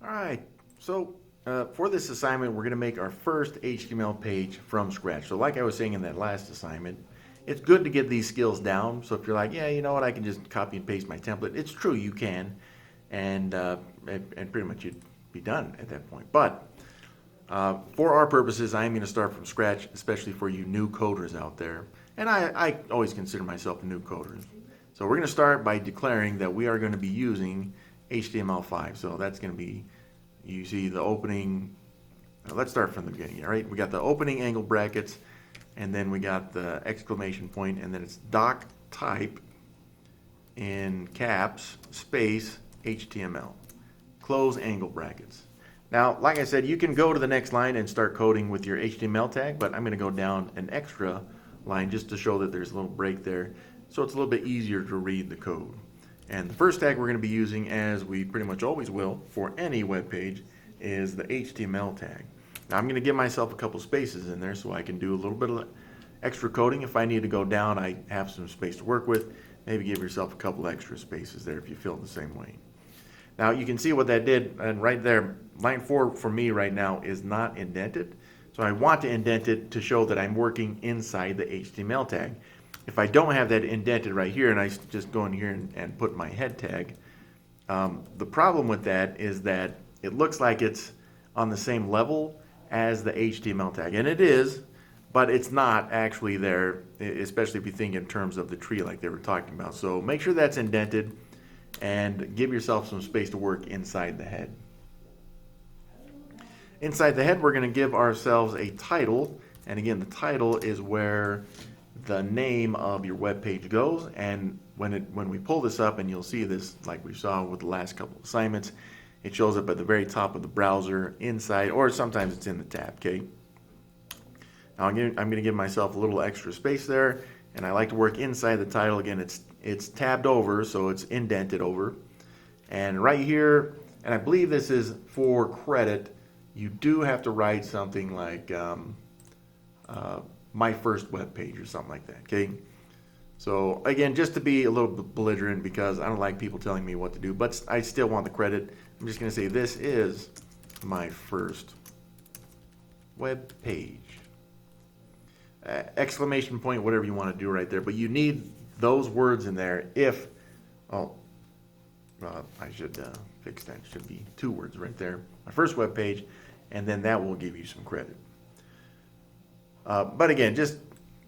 All right, so for this assignment, we're going to make our first HTML page from scratch. So like I was saying in that last assignment, it's good to get these skills down. So if you're like, yeah, you know what, I can just copy and paste my template. It's true, you can, and pretty much you'd be done at that point. But for our purposes, I'm going to start from scratch, especially for you new coders out there. And I always consider myself a new coder. So we're going to start by declaring that we are going to be using HTML5. So that's going to be, you see the opening, let's start from the beginning, all right? We got the opening angle brackets, and then we got the exclamation point, and then it's doc type in caps, space, HTML. Close angle brackets. Now, like I said, you can go to the next line and start coding with your HTML tag, but I'm going to go down an extra line just to show that there's a little break there, so it's a little bit easier to read the code. And the first tag we're going to be using, as we pretty much always will for any web page, is the HTML tag. Now I'm going to give myself a couple spaces in there so I can do a little bit of extra coding. If I need to go down, I have some space to work with. Maybe give yourself a couple extra spaces there if you feel the same way. Now you can see what that did, and right there, line 4 for me right now is not indented. So I want to indent it to show that I'm working inside the HTML tag. If I don't have that indented right here, and I just go in here and put my head tag, the problem with that is that it looks like it's on the same level as the HTML tag. And it is, but it's not actually there, especially if you think in terms of the tree like they were talking about. So make sure that's indented and give yourself some space to work inside the head. Inside the head, we're going to give ourselves a title. And again, the title is where the name of your web page goes, and when we pull this up, and you'll see this like we saw with the last couple of assignments, it shows up at the very top of the browser inside, or sometimes it's in the tab. Okay. Now I'm going to give myself a little extra space there, and I like to work inside the title. Again, it's tabbed over, so it's indented over, and right here, and I believe this is for credit, you do have to write something like my first web page or something like that, okay? So again, just to be a little bit belligerent, because I don't like people telling me what to do, but I still want the credit, I'm just going to say this is my first web page. Exclamation point, whatever you want to do right there, but you need those words in there if, I should fix that, it should be 2 words right there. My first web page, and then that will give you some credit. But again, just,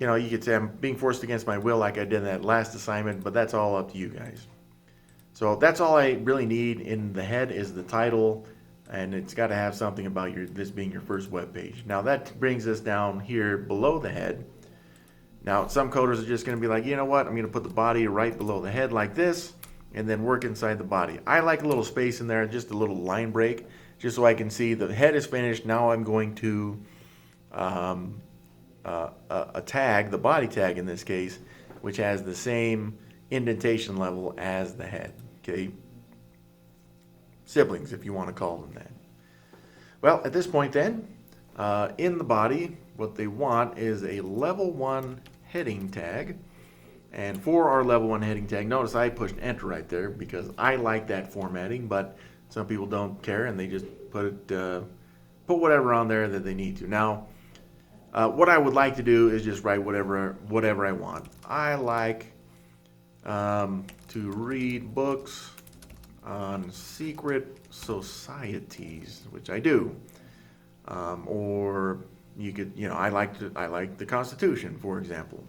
you could say I'm being forced against my will like I did in that last assignment, but that's all up to you guys. So that's all I really need in the head is the title, and it's got to have something about this being your first web page. Now that brings us down here below the head. Now some coders are just going to be like, you know what, I'm going to put the body right below the head like this, and then work inside the body. I like a little space in there, just a little line break, just so I can see the head is finished. Now I'm going to a tag, the body tag in this case, which has the same indentation level as the head, okay? Siblings, if you want to call them that. Well, at this point then, in the body, what they want is a level 1 heading tag. And for our level 1 heading tag, notice I pushed enter right there because I like that formatting, but some people don't care and they just put whatever on there that they need to. Now, what I would like to do is just write whatever I want. I like to read books on secret societies, which I do. Or you could, I like the Constitution, for example.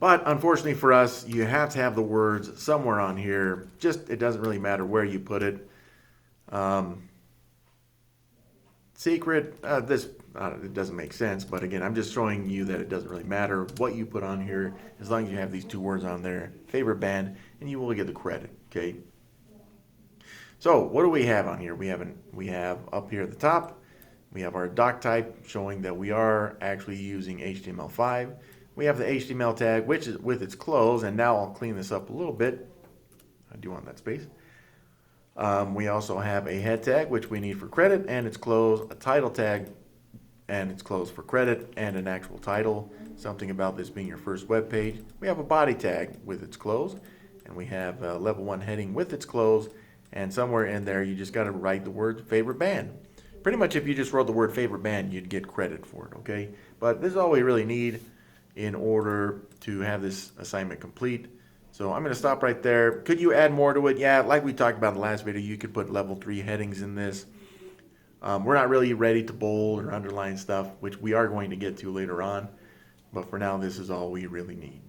But unfortunately for us, you have to have the words somewhere on here. It doesn't really matter where you put it. Secret, it doesn't make sense, but again, I'm just showing you that it doesn't really matter what you put on here, as long as you have these 2 words on there, favorite band, and you will get the credit, okay? So, what do we have on here? We have up here at the top, we have our doc type, showing that we are actually using HTML5. We have the HTML tag, which is with its close, and now I'll clean this up a little bit. I do want that space. We also have a head tag, which we need for credit, and its close, a title tag, and its close for credit, and an actual title, something about this being your first web page. We have a body tag with its close, and we have a level 1 heading with its close, and somewhere in there you just got to write the word favorite band. Pretty much if you just wrote the word favorite band, you'd get credit for it, okay? But this is all we really need in order to have this assignment complete. So I'm going to stop right there. Could you add more to it? Yeah, like we talked about in the last video, you could put level 3 headings in this. We're not really ready to bold or underline stuff, which we are going to get to later on. But for now, this is all we really need.